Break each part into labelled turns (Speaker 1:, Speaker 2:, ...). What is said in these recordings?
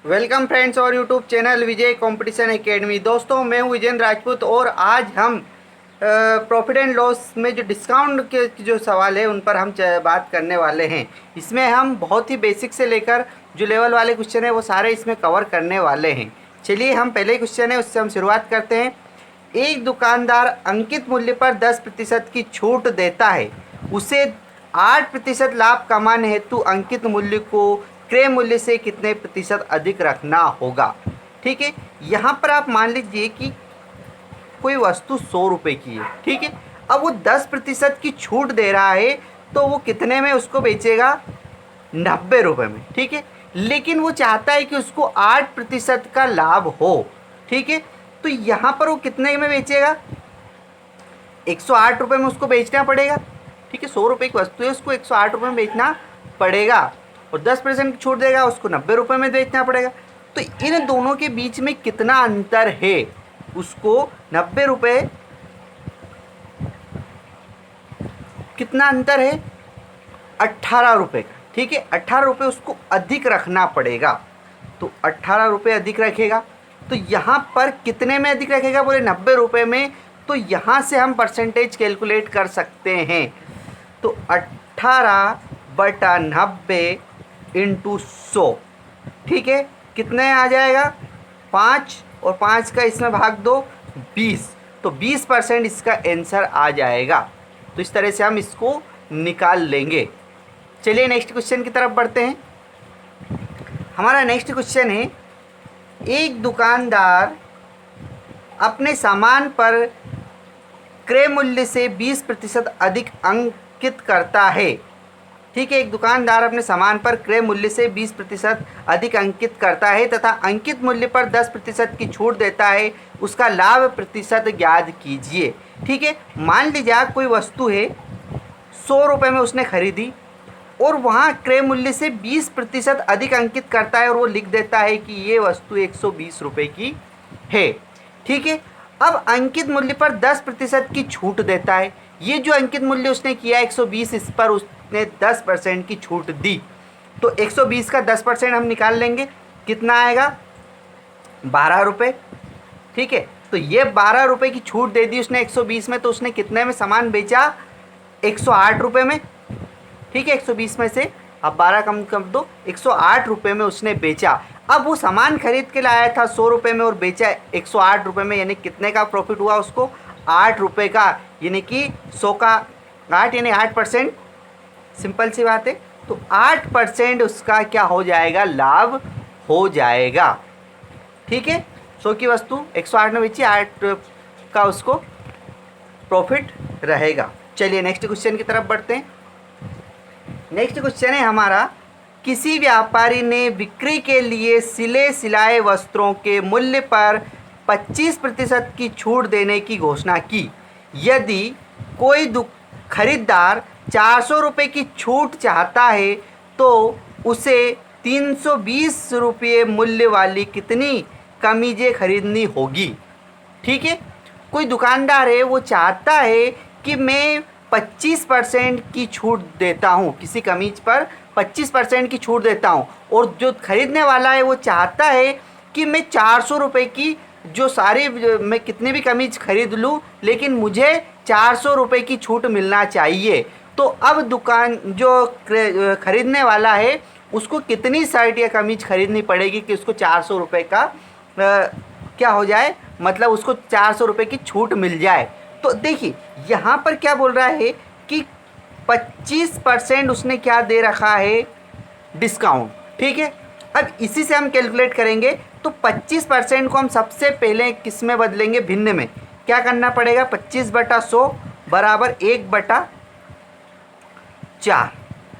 Speaker 1: Welcome friends और YouTube channel विजय competition academy. दोस्तों मैं हूं विजेंद्र राजपूत और आज हम प्रॉफिट एंड लॉस में जो डिस्काउंट के जो सवाल है उन पर हम बात करने वाले हैं। इसमें हम बहुत ही बेसिक से लेकर जो लेवल वाले क्वेश्चन है वो सारे इसमें कवर करने वाले हैं। चलिए हम पहले क्वेश्चन है उससे हम शुरुआत करते हैं। एक दुकानदार अंकित मूल्य पर 10% की छूट देता है। उसे 8% लाभ कमाने हेतु अंकित मूल्य को क्रय मूल्य से कितने प्रतिशत अधिक रखना होगा। ठीक है, यहाँ पर आप मान लीजिए कि कोई वस्तु 100 रुपये की है। ठीक है, अब वो 10% की छूट दे रहा है तो वो कितने में उसको बेचेगा? 90 रुपये में। ठीक है, लेकिन वो चाहता है कि उसको 8% का लाभ हो। ठीक है, तो यहाँ पर वो कितने में बेचेगा? 108 रुपये में उसको बेचना पड़ेगा। ठीक है, 100 रुपये की वस्तु है, उसको 108 रुपये में बेचना पड़ेगा और 10% की छूट देगा, उसको 90 रुपये में बेचना पड़ेगा। तो इन दोनों के बीच में कितना अंतर है? उसको 90 रुपये, कितना अंतर है? 18 रुपये का। ठीक है, 18 रुपये उसको अधिक रखना पड़ेगा। तो 18 रुपये अधिक रखेगा तो यहाँ पर कितने में अधिक रखेगा? बोले 90 रुपये में। तो यहाँ से हम परसेंटेज कैलकुलेट कर सकते हैं। तो 18/90 × 100। ठीक है, कितने आ जाएगा? 5 और 5 का इसमें भाग दो 20। तो 20% इसका आंसर आ जाएगा। तो इस तरह से हम इसको निकाल लेंगे। चलिए नेक्स्ट क्वेश्चन की तरफ बढ़ते हैं। हमारा नेक्स्ट क्वेश्चन है, एक दुकानदार अपने सामान पर क्रय मूल्य से 20% अधिक अंकित करता है। ठीक है, एक दुकानदार अपने सामान पर क्रय मूल्य से 20% अधिक अंकित करता है तथा अंकित मूल्य पर 10% की छूट देता है। उसका लाभ प्रतिशत ज्ञात कीजिए। ठीक है, मान लीजिए कोई वस्तु है 100 रुपये में उसने खरीदी और वहाँ क्रय मूल्य से 20% अधिक अंकित करता है और वो लिख देता है कि ये वस्तु 120 रुपये की है। ठीक है, अब अंकित मूल्य पर 10% की छूट देता है। ये जो अंकित मूल्य उसने किया 120, इस पर उसने 10% की छूट दी। तो 120 का 10% हम निकाल लेंगे, कितना आएगा? 12 रुपये। ठीक है, तो ये 12 रुपये की छूट दे दी उसने 120 में, तो उसने कितने में सामान बेचा? 108 रुपये में। ठीक है, 120 में से अब 12 कम कर दो, 108 रुपये में उसने बेचा। अब वो सामान खरीद के लाया था 100 रुपये में और बेचा 108 रुपये में, यानी कितने का प्रॉफिट हुआ उसको? 8 रुपये का। यानी कि 100 का 8 यानी 8%। सिंपल सी बात है। तो 8% उसका क्या हो जाएगा? लाभ हो जाएगा। ठीक है, 100 की वस्तु 108 में बेची, 8 का उसको प्रॉफिट रहेगा। चलिए नेक्स्ट क्वेश्चन की तरफ बढ़ते हैं। नेक्स्ट क्वेश्चन है हमारा, किसी व्यापारी ने बिक्री के लिए सिले सिलाए वस्त्रों के मूल्य पर 25% की छूट देने की घोषणा की। यदि कोई खरीदार 400 रुपये की छूट चाहता है तो उसे 320 रुपये मूल्य वाली कितनी कमीजें खरीदनी होगी। ठीक है, कोई दुकानदार है वो चाहता है कि मैं 25% की छूट देता हूँ, किसी कमीज पर 25% की छूट देता हूँ, और जो खरीदने वाला है वो चाहता है कि मैं 400 रुपये की जो सारी मैं कितनी भी कमीज खरीद लूँ लेकिन मुझे 400 रुपये की छूट मिलना चाहिए। तो अब दुकान जो खरीदने वाला है उसको कितनी शर्ट या कमीज खरीदनी पड़ेगी कि उसको 400 रुपये का क्या हो जाए, मतलब उसको 400 रुपये की छूट मिल जाए। तो देखिए यहाँ पर क्या बोल रहा है कि 25% उसने क्या दे रखा है? डिस्काउंट। ठीक है, अब इसी से हम कैलकुलेट करेंगे। तो 25% को हम सबसे पहले किस में बदलेंगे? भिन्न में। क्या करना पड़ेगा? 25/100 बराबर 1/4।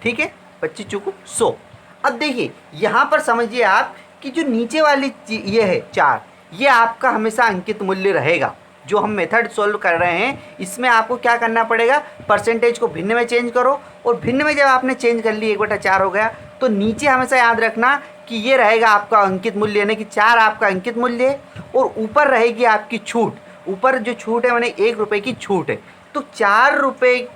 Speaker 1: ठीक है, 25 चुकू 100। अब देखिए यहाँ पर समझिए आप कि जो नीचे वाली ये है 4, ये आपका हमेशा अंकित मूल्य रहेगा। जो हम मेथड सॉल्व कर रहे हैं इसमें आपको क्या करना पड़ेगा? परसेंटेज को भिन्न में चेंज करो, और भिन्न में जब आपने चेंज कर ली 1/4 हो गया, तो नीचे हमेशा याद रखना कि ये रहेगा आपका अंकित मूल्य, यानी कि 4 आपका अंकित मूल्य है और ऊपर रहेगी आपकी छूट। ऊपर जो छूट है मैंने 1 रुपये की छूट है। तो 4 रुपये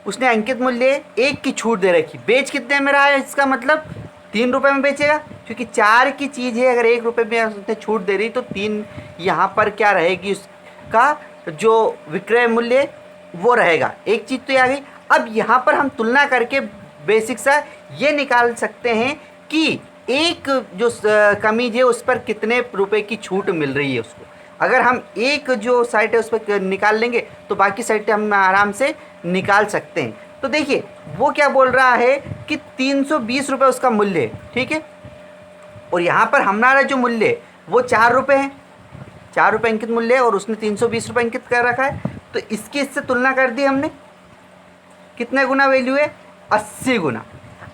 Speaker 1: उसने अंकित मूल्य 1 की छूट दे रखी। बेच कितने में रहा है? इसका मतलब 3 रुपये में बेचेगा। क्योंकि 4 की चीज़ है, अगर 1 रुपये में उसने छूट दे रही तो 3 यहाँ पर क्या रहेगी, उसका जो विक्रय मूल्य वो रहेगा। एक चीज़ तो ये आ गई। अब यहाँ पर हम तुलना करके बेसिक सा ये निकाल सकते हैं कि एक जो कमीज है उस पर कितने रुपए की छूट मिल रही है उसको। अगर हम एक जो साइट है उस पर निकाल लेंगे तो बाकी साइटें हम आराम से निकाल सकते हैं। तो देखिए वो क्या बोल रहा है कि 320 रुपये उसका मूल्य है, ठीक है। और यहाँ पर हमारा जो मूल्य है वो 4 रुपये है, 4 रुपये अंकित मूल्य है और उसने 320 रुपये अंकित कर रखा है। तो इसकी इससे तुलना कर दी हमने, कितने गुना वैल्यू है, 80 गुना।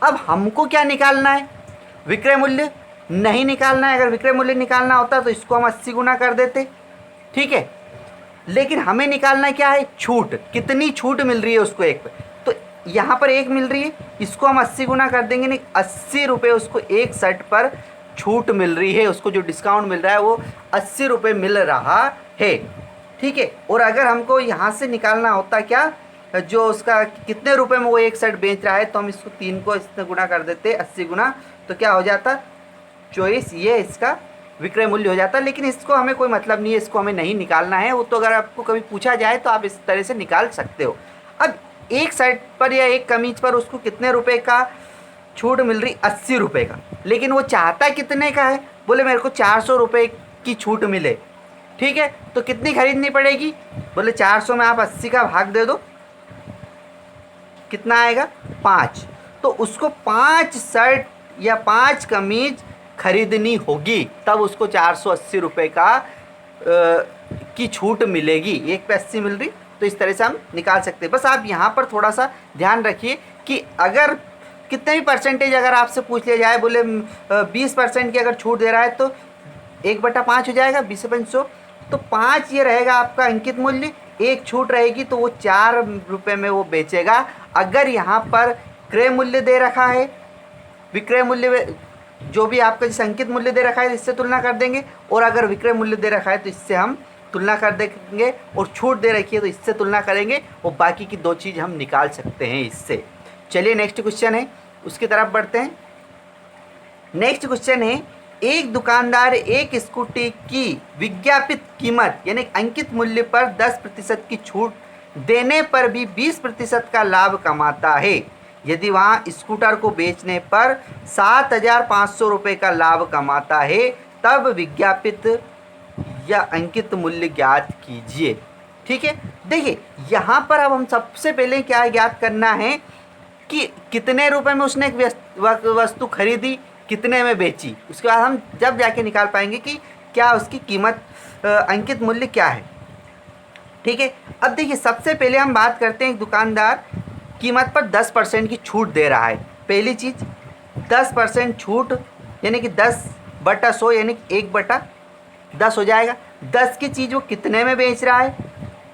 Speaker 1: अब हमको क्या निकालना है, विक्रय मूल्य नहीं निकालना है। अगर विक्रय मूल्य निकालना होता तो इसको हम 80 गुना कर देते, ठीक है। लेकिन हमें निकालना क्या है, छूट, कितनी छूट मिल रही है उसको एक पे। तो यहाँ पर 1 मिल रही है, इसको हम 80 गुना कर देंगे, नहीं 80 रुपये उसको एक शर्ट पर छूट मिल रही है, उसको जो डिस्काउंट मिल रहा है वो 80 रुपये मिल रहा है, ठीक है। और अगर हमको यहाँ से निकालना होता क्या, जो उसका कितने रुपए में वो एक शर्ट बेच रहा है, तो हम इसको 3 को इससे गुना कर देते 80 गुना, तो क्या हो जाता 24, ये इसका विक्रय मूल्य हो जाता। लेकिन इसको हमें कोई मतलब नहीं है, इसको हमें नहीं निकालना है। वो तो अगर आपको कभी पूछा जाए तो आप इस तरह से निकाल सकते हो। अब एक शर्ट पर या एक कमीज पर उसको कितने रुपए का छूट मिल रही, 80 रुपये का। लेकिन वो चाहता कितने का है, बोले मेरे को 400 रुपये की छूट मिले, ठीक है। तो कितनी खरीदनी पड़ेगी, बोले 400 में आप 80 का भाग दे दो, कितना आएगा, 5। तो उसको 5 शर्ट या 5 कमीज खरीदनी होगी, तब उसको 480 रुपये का की छूट मिलेगी। एक पे 80 मिल रही, तो इस तरह से हम निकाल सकते हैं। बस आप यहाँ पर थोड़ा सा ध्यान रखिए कि अगर कितने भी परसेंटेज अगर आपसे पूछ लिया जाए, बोले 20% की अगर छूट दे रहा है तो 1/5 हो जाएगा, 20 से 500, तो 5 ये रहेगा आपका अंकित मूल्य, एक छूट रहेगी तो वो 4 रुपये में वो बेचेगा। अगर यहाँ पर क्रय मूल्य दे रखा है, विक्रय मूल्य जो भी आपका जिस अंकित मूल्य दे रखा है इससे तुलना कर देंगे, और अगर विक्रय मूल्य दे रखा है तो इससे हम तुलना कर देंगे, और छूट दे रखी है तो इससे तुलना करेंगे, और बाकी की 2 चीज़ हम निकाल सकते हैं इससे। चलिए नेक्स्ट क्वेश्चन है, उसकी तरफ बढ़ते हैं। नेक्स्ट क्वेश्चन है, एक दुकानदार एक स्कूटी की विज्ञापित कीमत यानी अंकित मूल्य पर 10% की छूट देने पर भी 20% का लाभ कमाता है। यदि वहाँ स्कूटर को बेचने पर 7,500 रुपये का लाभ कमाता है, तब विज्ञापित या अंकित मूल्य ज्ञात कीजिए, ठीक है। देखिए यहाँ पर अब हम सबसे पहले क्या ज्ञात करना है कि कितने रुपए में उसने एक वस्तु खरीदी, कितने में बेची। उसके बाद हम जब जाके निकाल पाएंगे कि क्या उसकी कीमत अंकित मूल्य क्या है, ठीक है। अब देखिए सबसे पहले हम बात करते हैं, एक दुकानदार कीमत पर 10% की छूट दे रहा है। पहली चीज़ 10% छूट यानी कि 10/100 यानी 1/10 हो जाएगा। 10 की चीज़ वो कितने में बेच रहा है,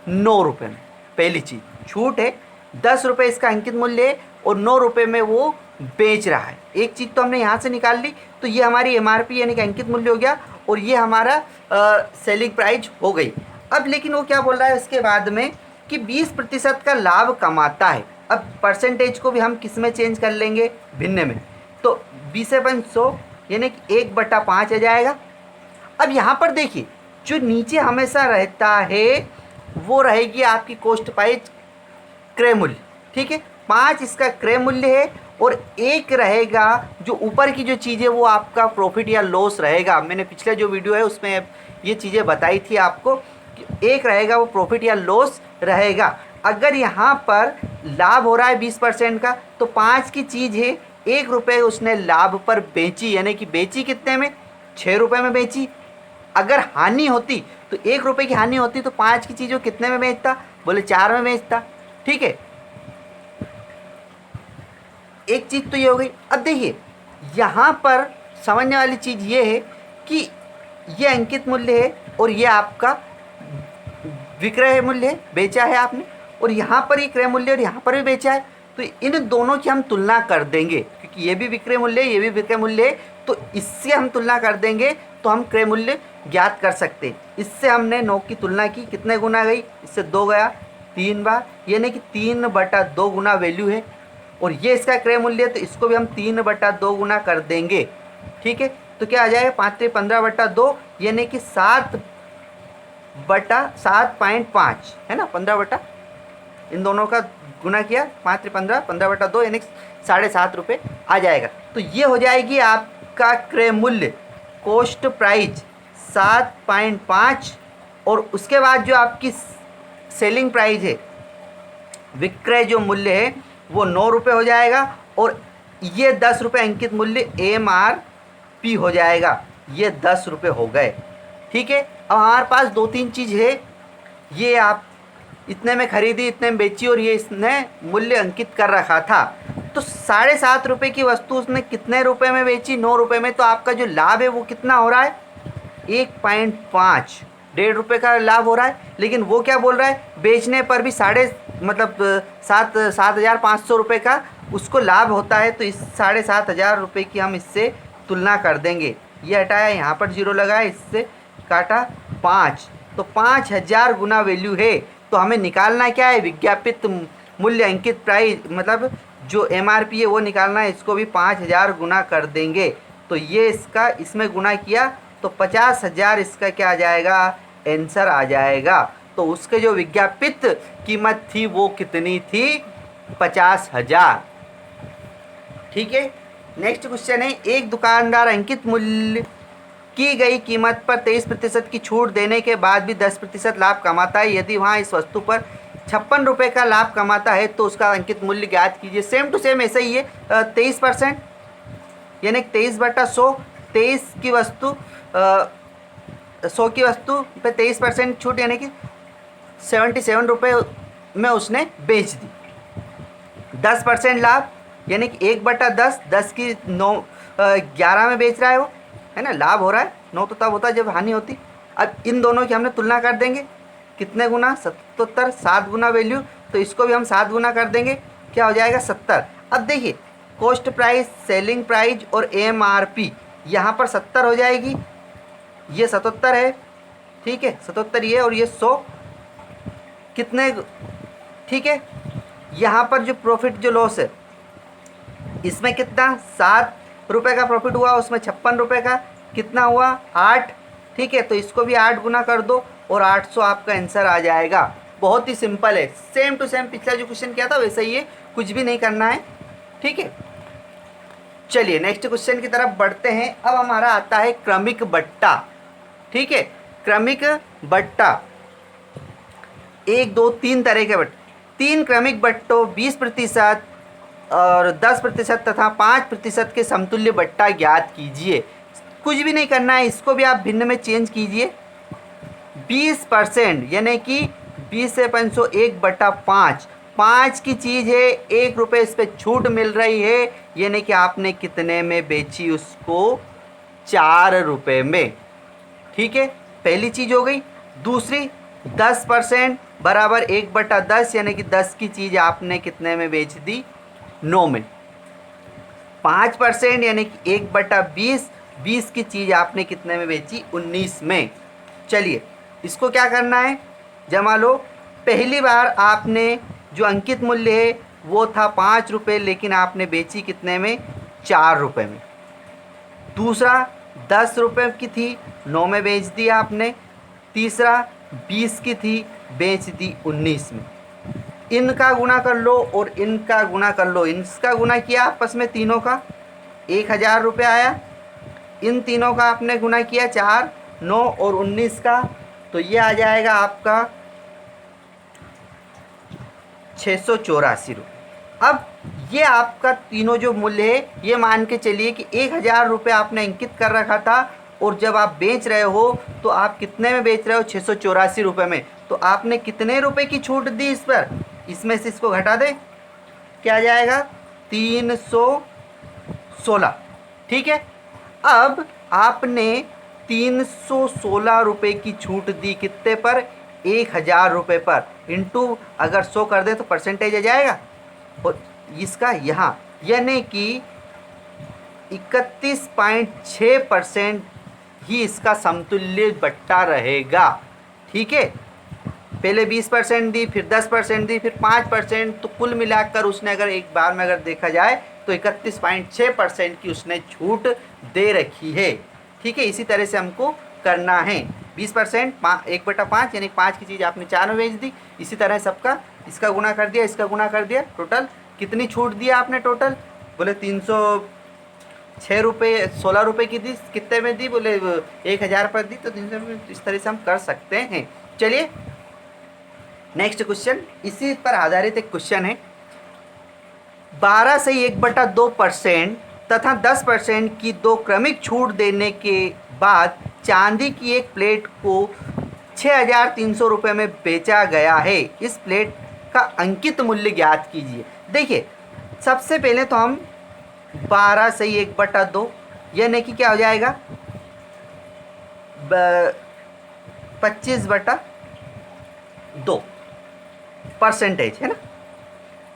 Speaker 1: 9 रुपये में। पहली चीज़ छूट है, 10 रुपये इसका अंकित मूल्य है और 9 रुपये में वो बेच रहा है। एक चीज़ तो हमने यहाँ से निकाल ली, तो ये हमारी MRP यानी कि अंकित मूल्य हो गया, और ये हमारा सेलिंग प्राइस हो गई। अब लेकिन वो क्या बोल रहा है उसके बाद में कि 20% का लाभ कमाता है। अब परसेंटेज को भी हम किस में चेंज कर लेंगे, भिन्न में, तो 20 से 500 यानी कि 1/5 आ जाएगा। अब यहाँ पर देखिए जो नीचे हमेशा रहता है वो रहेगी आपकी कॉस्ट प्राइस क्रय मूल्य, ठीक है। 5 इसका क्रय मूल्य है, और 1 रहेगा जो ऊपर की जो चीज़ है वो आपका प्रॉफिट या लॉस रहेगा। मैंने पिछले जो वीडियो है उसमें ये चीज़ें बताई थी आपको कि 1 रहेगा वो प्रॉफिट या लॉस रहेगा। अगर यहाँ पर लाभ हो रहा है 20% का, तो 5 की चीज़ है, 1 रुपये उसने लाभ पर बेची, यानी कि बेची कितने में, 6 रुपये में बेची। अगर हानि होती तो 1 रुपये की हानि होती तो 5 की चीज़ वो कितने में बेचता, बोले 4 में बेचता, ठीक है। एक चीज़ तो ये हो गई। अब देखिए यहाँ पर समझने वाली चीज़ ये है कि ये अंकित मूल्य है और ये आपका विक्रय मूल्य है, बेचा है आपने, और यहाँ पर ही क्रय मूल्य और यहाँ पर भी बेचा है। तो इन दोनों की हम तुलना कर देंगे, क्योंकि ये भी विक्रय मूल्य है, ये भी विक्रय मूल्य है, तो इससे हम तुलना कर देंगे तो हम क्रय मूल्य ज्ञात कर सकते हैं। इससे हमने 9 की तुलना की, कितने गुना गई, इससे 2 गया, 3 बार, यानी कि 3/2 गुना वैल्यू है। और ये इसका क्रय मूल्य है, तो इसको भी हम 3/2 गुना कर देंगे, ठीक है, तो क्या आ जाएगा 5×15/2 यानी कि 7/7.5 है ना, 15 इन दोनों का गुना किया 5×15 15/2 यानी 7.5 रुपये आ जाएगा। तो ये हो जाएगी आपका क्रय मूल्य, कॉस्ट प्राइस 7.5 और उसके बाद जो आपकी सेलिंग प्राइस है, विक्रय जो मूल्य है वो 9 रुपये हो जाएगा और ये 10 रुपये अंकित मूल्य MRP हो जाएगा। ये 10 रुपये हो गए। ठीक है, अब हमारे पास 2-3 चीज़ है, ये आप इतने में खरीदी, इतने में बेची और ये इसने मूल्य अंकित कर रखा था। तो 7.5 रुपये की वस्तु उसने कितने रुपए में बेची? 9 रुपये में। तो आपका जो लाभ है वो कितना हो रहा है? 1.5, 1.5 रुपये का लाभ हो रहा है। लेकिन वो क्या बोल रहा है, बेचने पर भी 7,500 रुपये का उसको लाभ होता है। तो इस 7,500 रुपये की हम इससे तुलना कर देंगे। ये हटाया, यहाँ पर 0 लगाया, इससे काटा 5, तो 5,000 गुना वैल्यू है। तो हमें निकालना क्या है? विज्ञापित मूल्य अंकित प्राइस, मतलब जो MRP है वो निकालना है। इसको भी 5,000 गुना कर देंगे। तो ये इसका इसमें गुना किया तो 50,000 इसका क्या आ जाएगा? आंसर आ जाएगा। तो उसके जो विज्ञापित कीमत थी वो कितनी थी? 50,000। ठीक है, नेक्स्ट क्वेश्चन है, एक दुकानदार अंकित मूल्य की गई कीमत पर 23% की छूट देने के बाद भी 10% लाभ कमाता है। यदि वहाँ इस वस्तु पर 56 रुपये का लाभ कमाता है तो उसका अंकित मूल्य ज्ञात कीजिए। सेम टू सेम ऐसा ही है, 23% यानी 23/100, 23 की वस्तु 100 की वस्तु पे 23% छूट यानी कि 77 रुपये में उसने बेच दी। 10% लाभ यानी कि 1/10, 10 की 11 में बेच रहा है वो, है ना, लाभ हो रहा है। 9 तो तब होता है जब हानि होती। अब इन दोनों की हमने तुलना कर देंगे, कितने गुना? 77, 7 गुना वैल्यू, तो इसको भी हम 7 गुना कर देंगे, क्या हो जाएगा? 70। अब देखिए, कॉस्ट प्राइस, सेलिंग प्राइस और MRP यहाँ पर 70 हो जाएगी, ये 77 है। ठीक है, 77 ये और ये 100 कितने? ठीक है, यहाँ पर जो प्रॉफिट जो लॉस है इसमें कितना? 7 रुपये का प्रॉफिट हुआ, उसमें 56 रुपये का कितना हुआ? 8। ठीक है, तो इसको भी 8 गुना कर दो और 800 आपका आंसर आ जाएगा। बहुत ही सिंपल है, सेम टू सेम पिछला जो क्वेश्चन किया था वैसा ही है, कुछ भी नहीं करना है। ठीक है, चलिए नेक्स्ट क्वेश्चन की तरफ बढ़ते हैं। अब हमारा आता है क्रमिक बट्टा। ठीक है, क्रमिक बट्टा 1, 2, 3 तरह के बट्टे। 3 क्रमिक बट्टों 20% और 10% तथा 5% के समतुल्य बट्टा ज्ञात कीजिए। कुछ भी नहीं करना है, इसको भी आप भिन्न में चेंज कीजिए। 20% यानी कि 20 से 500, 1/5, 5 की चीज़ है, 1 रुपये इस पर छूट मिल रही है, यानी कि आपने कितने में बेची उसको? 4 रुपये में। ठीक है, पहली चीज़ हो गई। दूसरी 10% बराबर 1/10 यानी कि 10 की चीज़ आपने कितने में बेच दी? 9 में। 5% यानी कि 1/20, 20 की चीज़ आपने कितने में बेची? 19 में। चलिए इसको क्या करना है? जमा लो। पहली बार आपने जो अंकित मूल्य है वो था 5 रुपये, लेकिन आपने बेची कितने में? 4 रुपये में। दूसरा 10 रुपये की थी, 9 में बेच दी आपने। तीसरा 20 की थी, बेच दी 19 में। इनका गुणा कर लो और इनका गुणा कर लो। इनका गुणा किया आपस में तीनों का, 1,000 रुपये आया। इन तीनों का आपने गुणा किया 4, 9 और 19 का, तो ये आ जाएगा आपका 684 रुपये। अब ये आपका तीनों जो मूल्य है, ये मान के चलिए कि 1,000 रुपये आपने अंकित कर रखा था और जब आप बेच रहे हो तो आप कितने में बेच रहे हो? 684 रुपये में। तो आपने कितने रुपए की छूट दी इस पर? इसमें से इसको घटा दे, क्या आ जाएगा? 316। ठीक है, अब आपने 316 रुपये की छूट दी कितने पर? 1,000 रुपये पर। इंटू अगर 100 कर दे तो परसेंटेज आ जाएगा और इसका यहाँ, यानी कि 31.6% ही इसका समतुल्य बट्टा रहेगा। ठीक है, पहले 20% दी, फिर 10% दी, फिर 5%, तो कुल मिलाकर उसने अगर एक बार में अगर देखा जाए तो 31.6% की उसने छूट दे रखी है। ठीक है, इसी तरह से हमको करना है। 20% 1/5 यानी 5 की चीज़ आपने 4 में बेच दी। इसी तरह सबका इसका गुना कर दिया, इसका गुना कर दिया, टोटल कितनी छूट दिया आपने टोटल? बोले 306 रुपये 16 रुपये की दी। कितने में दी? बोले 1000 पर दी, तो 300 रुपये। इस तरह से हम कर सकते हैं। चलिए नेक्स्ट क्वेश्चन, इसी पर आधारित एक क्वेश्चन है। 12 से 1/2% तथा 10% की दो क्रमिक छूट देने के बाद चांदी की एक प्लेट को 6300 रुपये में बेचा गया है। इस प्लेट का अंकित मूल्य ज्ञात कीजिए। देखिए, सबसे पहले तो हम 12 से 1/2 यानी कि क्या हो जाएगा? 25/2 परसेंटेज है ना।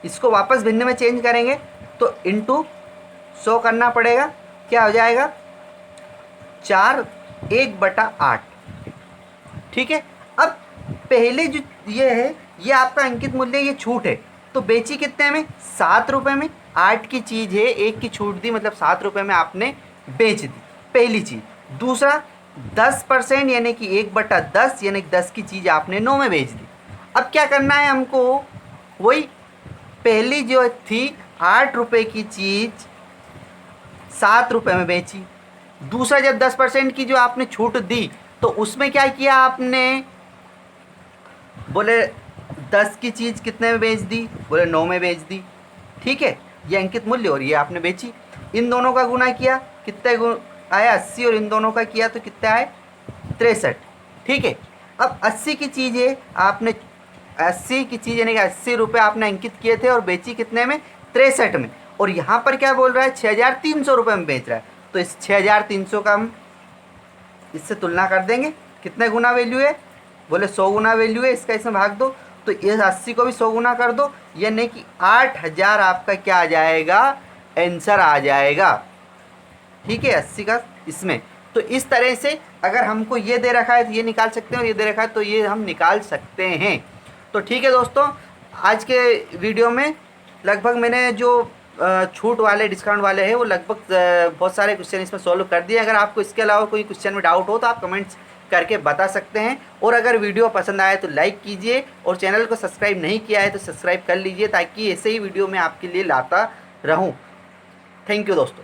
Speaker 1: इसको वापस भिन्न में चेंज करेंगे तो इंटू 100 करना पड़ेगा। क्या हो जाएगा? 4 1/8। ठीक है, अब पहले जो ये है, ये आपका अंकित मूल्य, ये छूट है, तो बेची कितने में? 7 रुपये में। 8 की चीज़ है, 1 की छूट दी, मतलब 7 रुपये में आपने बेच दी, पहली चीज़। दूसरा 10% यानी कि 1/10 यानी 10 की चीज़ आपने 9 में बेच दी। अब क्या करना है हमको? वही पहली जो थी 8 रुपये की चीज़ 7 रुपये में बेची। दूसरा जब 10% की जो आपने छूट दी, तो उसमें क्या किया आपने? बोले 10 की चीज़ कितने में बेच दी? बोले 9 में बेच दी। ठीक है, ये अंकित मूल्य और ये आपने बेची। इन दोनों का गुना किया, कितने आया? 80, और इन दोनों का किया तो कितने आए? 63। ठीक है, अब 80 की चीज़ है, आपने 80 की चीज़ यानी कि 80 रुपये आपने अंकित किए थे और बेची कितने में? 63 में। और यहाँ पर क्या बोल रहा है? 6300 रुपये में बेच रहा है। तो इस 6300 का हम इससे तुलना कर देंगे। कितने गुना वैल्यू है? बोले 100 गुना वैल्यू है, इसका इसमें भाग दो, तो ये 80 को भी 100 गुना कर दो, यानी कि 8000 आपका क्या आ जाएगा? आंसर आ जाएगा। ठीक है, 80 का इसमें। तो इस तरह से अगर हमको ये दे रखा है तो ये निकाल सकते हैं, और ये दे रखा है तो ये हम निकाल सकते हैं। तो ठीक है दोस्तों, आज के वीडियो में लगभग मैंने जो छूट वाले, डिस्काउंट वाले हैं, वो लगभग बहुत सारे क्वेश्चन इसमें सॉल्व कर दिए। अगर आपको इसके अलावा कोई क्वेश्चन में डाउट हो तो आप कमेंट्स करके बता सकते हैं। और अगर वीडियो पसंद आए तो लाइक कीजिए, और चैनल को सब्सक्राइब नहीं किया है तो सब्सक्राइब कर लीजिए, ताकि ऐसे ही वीडियो मैं आपके लिए लाता रहूं। थैंक यू दोस्तों।